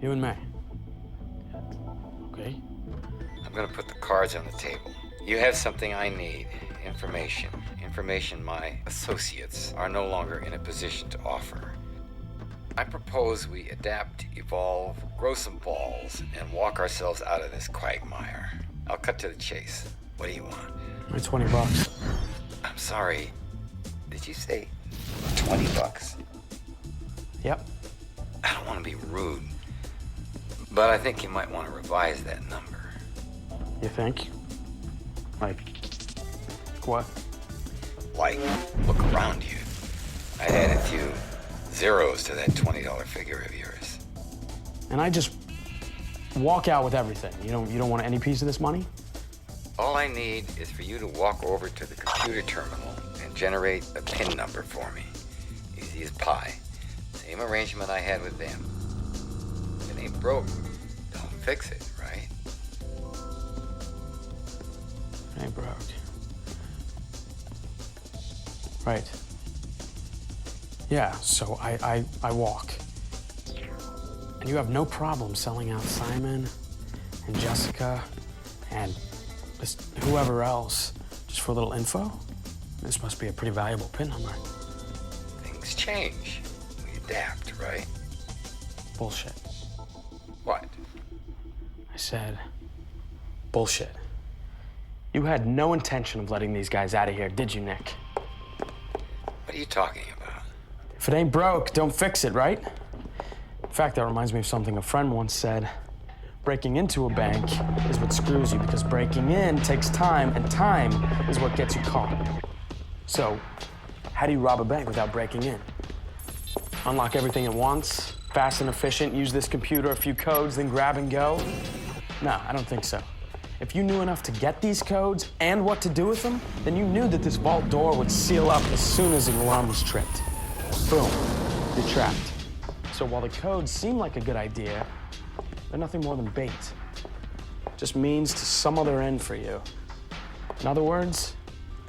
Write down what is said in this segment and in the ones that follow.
You and me. Okay. I'm gonna put the cards on the table. You have something I need. Information. Information my associates are no longer in a position to offer. I propose we adapt, evolve, grow some balls, and walk ourselves out of this quagmire. I'll cut to the chase. What do you want? My $20. I'm sorry. Did you say $20? Yep. I don't want to be rude, but I think you might want to revise that number. You think? Like what? Like, look around you. I'd add a few zeros to that $20 figure of yours. And I just walk out with everything. You don't want any piece of this money? All I need is for you to walk over to the computer terminal and generate a PIN number for me. Easy as pie. Same arrangement I had with them. If it ain't broke, don't fix it, right? Hey, broke. Right. Yeah, so I walk. And you have no problem selling out Simon and Jessica and just whoever else just for a little info? This must be a pretty valuable PIN number. Things change. We adapt, right? Bullshit. What? I said bullshit. You had no intention of letting these guys out of here, did you, Nick? What are you talking about? If it ain't broke, don't fix it, right? In fact, that reminds me of something a friend once said. Breaking into a bank is what screws you because breaking in takes time, and time is what gets you caught. So, how do you rob a bank without breaking in? Unlock everything at once, fast and efficient, use this computer, a few codes, then grab and go? No, I don't think so. If you knew enough to get these codes and what to do with them, then you knew that this vault door would seal up as soon as an alarm was tripped. Boom, you're trapped. So while the codes seem like a good idea, they're nothing more than bait. Just means to some other end for you. In other words,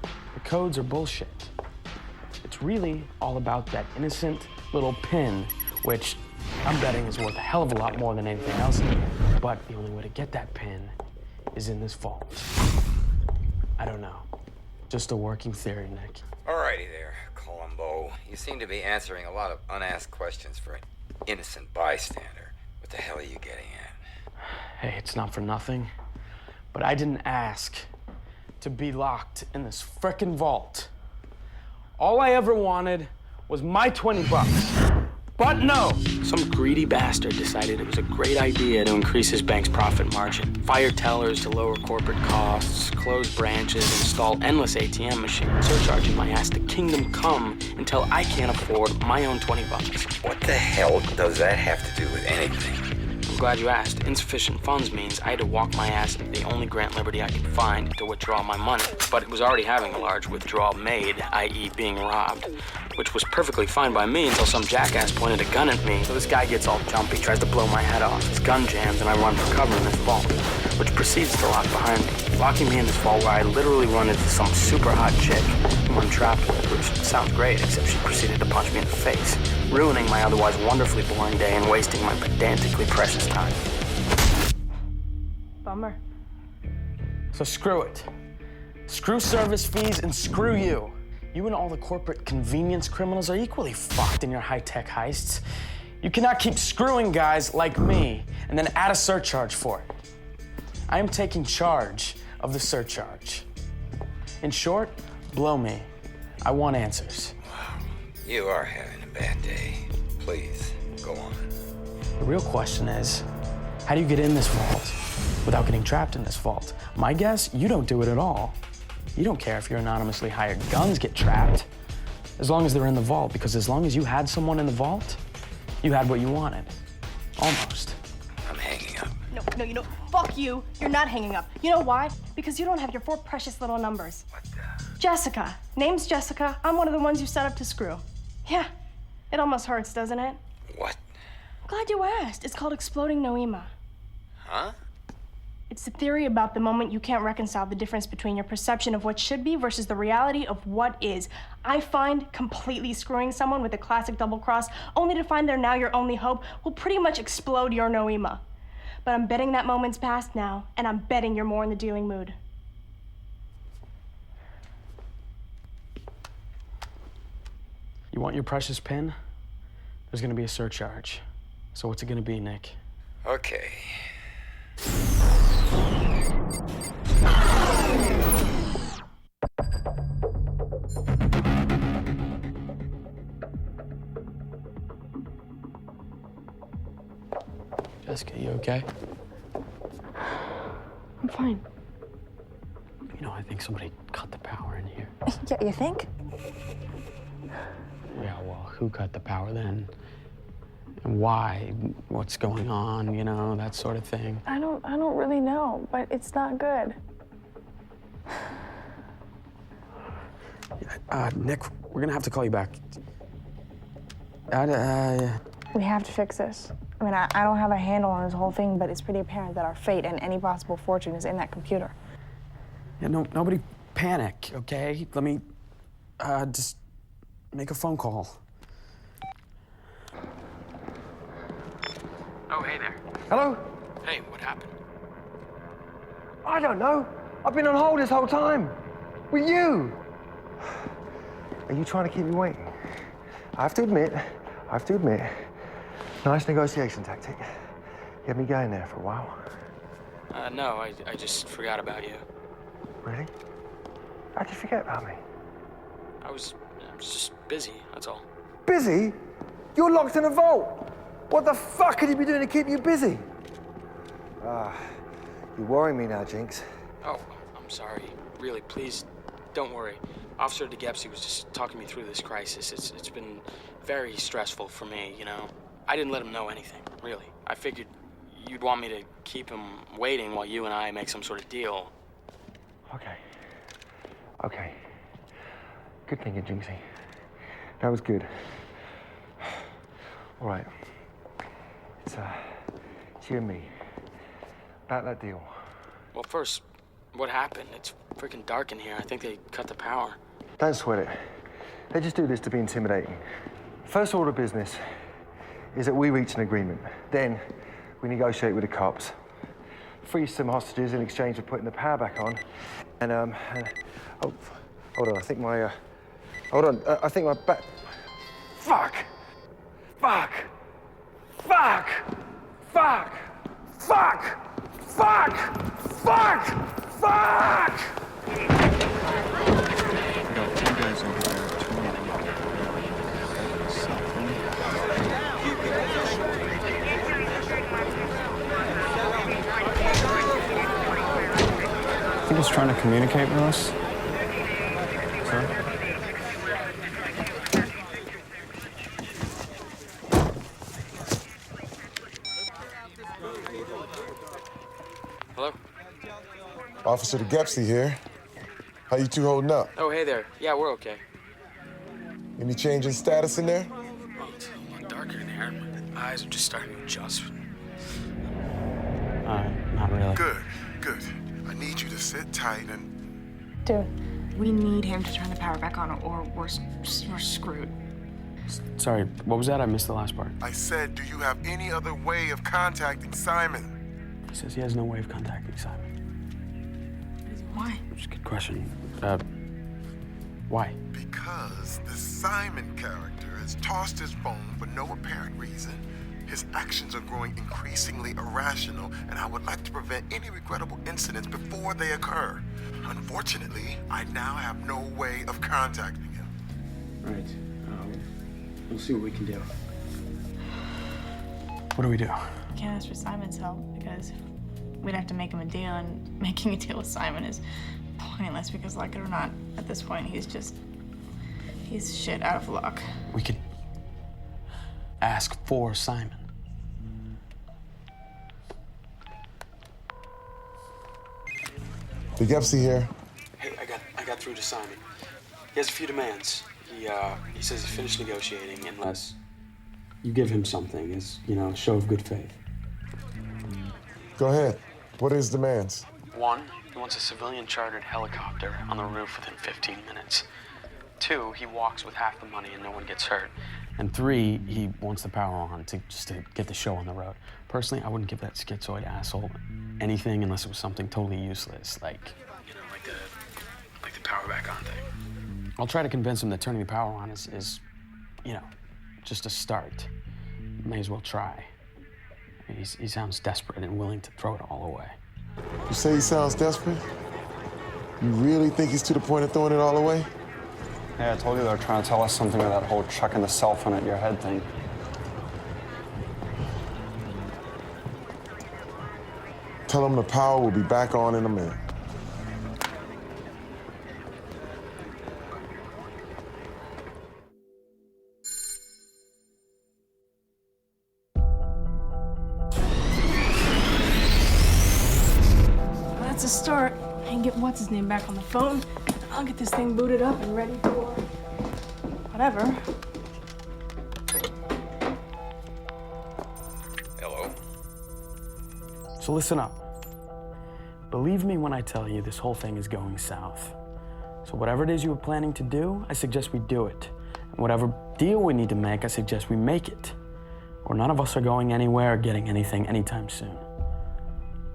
the codes are bullshit. It's really all about that innocent little pin, which I'm betting is worth a hell of a lot more than anything else. But the only way to get that pin is in this vault. I don't know. Just a working theory, Nick. Alrighty there, Columbo. You seem to be answering a lot of unasked questions for an innocent bystander. What the hell are you getting at? Hey, it's not for nothing, but I didn't ask to be locked in this frickin' vault. All I ever wanted was my $20. But no! Some greedy bastard decided it was a great idea to increase his bank's profit margin. Fire tellers to lower corporate costs, close branches, install endless ATM machines, surcharging my ass to kingdom come until I can't afford my own $20. What the hell does that have to do with anything? I'm glad you asked. Insufficient funds means I had to walk my ass into the only grant liberty I could find to withdraw my money. But it was already having a large withdrawal made, i.e. being robbed, which was perfectly fine by me until some jackass pointed a gun at me. So this guy gets all jumpy, tries to blow my head off. His gun jams and I run for cover in this vault, which proceeds to lock behind me, locking me in this vault where I literally run into some super hot chick whom I'm trapped with, which sounds great, except she proceeded to punch me in the face, ruining my otherwise wonderfully boring day and wasting my pedantically precious time. Bummer. So screw it. Screw service fees and screw you. You and all the corporate convenience criminals are equally fucked in your high-tech heists. You cannot keep screwing guys like me and then add a surcharge for it. I am taking charge of the surcharge. In short, blow me. I want answers. Wow, you are having a bad day. Please, go on. The real question is, how do you get in this vault without getting trapped in this vault? My guess, you don't do it at all. You don't care if your anonymously hired guns get trapped, as long as they're in the vault, because as long as you had someone in the vault, you had what you wanted. Almost. I'm hanging up. No, fuck you. You're not hanging up. You know why? Because you don't have your 4 precious little numbers. What the? Jessica. Name's Jessica. I'm one of the ones you set up to screw. Yeah, it almost hurts, doesn't it? What? Glad you asked. It's called Exploding Noema. Huh? It's the theory about the moment you can't reconcile the difference between your perception of what should be versus the reality of what is. I find completely screwing someone with a classic double cross, only to find they're now your only hope, will pretty much explode your Noema. But I'm betting that moment's past now, and I'm betting you're more in the dealing mood. You want your precious pin? There's gonna be a surcharge. So what's it gonna be, Nick? Okay. Jessica, you okay? I'm fine. You know, I think somebody cut the power in here. Yeah, you think? Yeah, well, who cut the power then? And why? What's going on, you know, that sort of thing. I don't really know, but it's not good. Nick, we're gonna have to call you back. We have to fix this. I mean, I don't have a handle on this whole thing, but it's pretty apparent that our fate and any possible fortune is in that computer. Yeah, nobody panic, okay? Let me, just make a phone call. Oh, hey there. Hello? Hey, what happened? I don't know. I've been on hold this whole time. With you. Are you trying to keep me waiting? I have to admit, nice negotiation tactic. You had me going there for a while. No, I just forgot about you. Really? How'd you forget about me? I was just busy, that's all. Busy? You're locked in a vault. What the fuck could you be doing to keep you busy? You're worrying me now, Jinx. Oh, I'm sorry. Really, please, don't worry. Officer DeGepsy was just talking me through this crisis. It's been very stressful for me, you know. I didn't let him know anything, really. I figured you'd want me to keep him waiting while you and I make some sort of deal. Okay. Good thinking, Jinxie. That was good. All right. It's you and me. About that deal. Well, first, what happened? It's freaking dark in here. I think they cut the power. Don't sweat it. They just do this to be intimidating. First order of business is that we reach an agreement. Then we negotiate with the cops. Free some hostages in exchange for putting the power back on. And, oh, hold on, I think my, I think my back... Fuck! I think he's trying to communicate with us. Sir? Hello? Officer DeGepsy here. How you two holding up? Oh, hey there. Yeah, we're okay. Any change in status in there? Well, it's a lot darker in here. My eyes are just starting to adjust. Not really. Good. I need you to sit tight and... Dude, we need him to turn the power back on or we're screwed. Sorry, what was that? I missed the last part. I said, do you have any other way of contacting Simon? He says he has no way of contacting Simon. Why? That's a good question. Why? Because the Simon character has tossed his phone for no apparent reason. His actions are growing increasingly irrational, and I would like to prevent any regrettable incidents before they occur. Unfortunately, I now have no way of contacting him. Right. We'll see what we can do. What do we do? Can't ask for Simon's help because we'd have to make him a deal, and making a deal with Simon is pointless because, like it or not, at this point, he's shit out of luck. We could ask for Simon. DeGepsy here. Hey, I got through to Simon. He has a few demands. He says he's finished negotiating unless you give him something as, you know, a show of good faith. Go ahead. What are his demands? 1, he wants a civilian chartered helicopter on the roof within 15 minutes. 2, he walks with half the money and no one gets hurt. And 3, he wants the power on to get the show on the road. Personally, I wouldn't give that schizoid asshole anything unless it was something totally useless, like the power back on thing. I'll try to convince him that turning the power on is just a start. May as well try. He sounds desperate and willing to throw it all away. You say he sounds desperate? You really think he's to the point of throwing it all away? Yeah, I told you they were trying to tell us something with that whole chucking the cell phone at your head thing. Tell him the power will be back on in a minute. That's a start. I can get what's-his-name back on the phone. I'll get this thing booted up and ready for whatever. Hello? So listen up. Believe me when I tell you this whole thing is going south. So whatever it is you were planning to do, I suggest we do it. And whatever deal we need to make, I suggest we make it. Or none of us are going anywhere or getting anything anytime soon.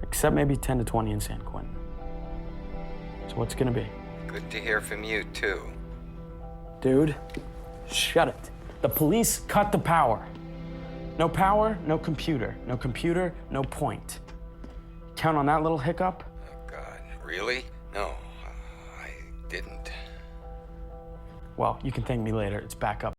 Except maybe 10 to 20 in San Quentin. So what's it gonna be? Good to hear from you, too. Dude, shut it. The police cut the power. No power, no computer. No computer, no point. Count on that little hiccup? Oh, God. Really? No, I didn't. Well, you can thank me later. It's back up.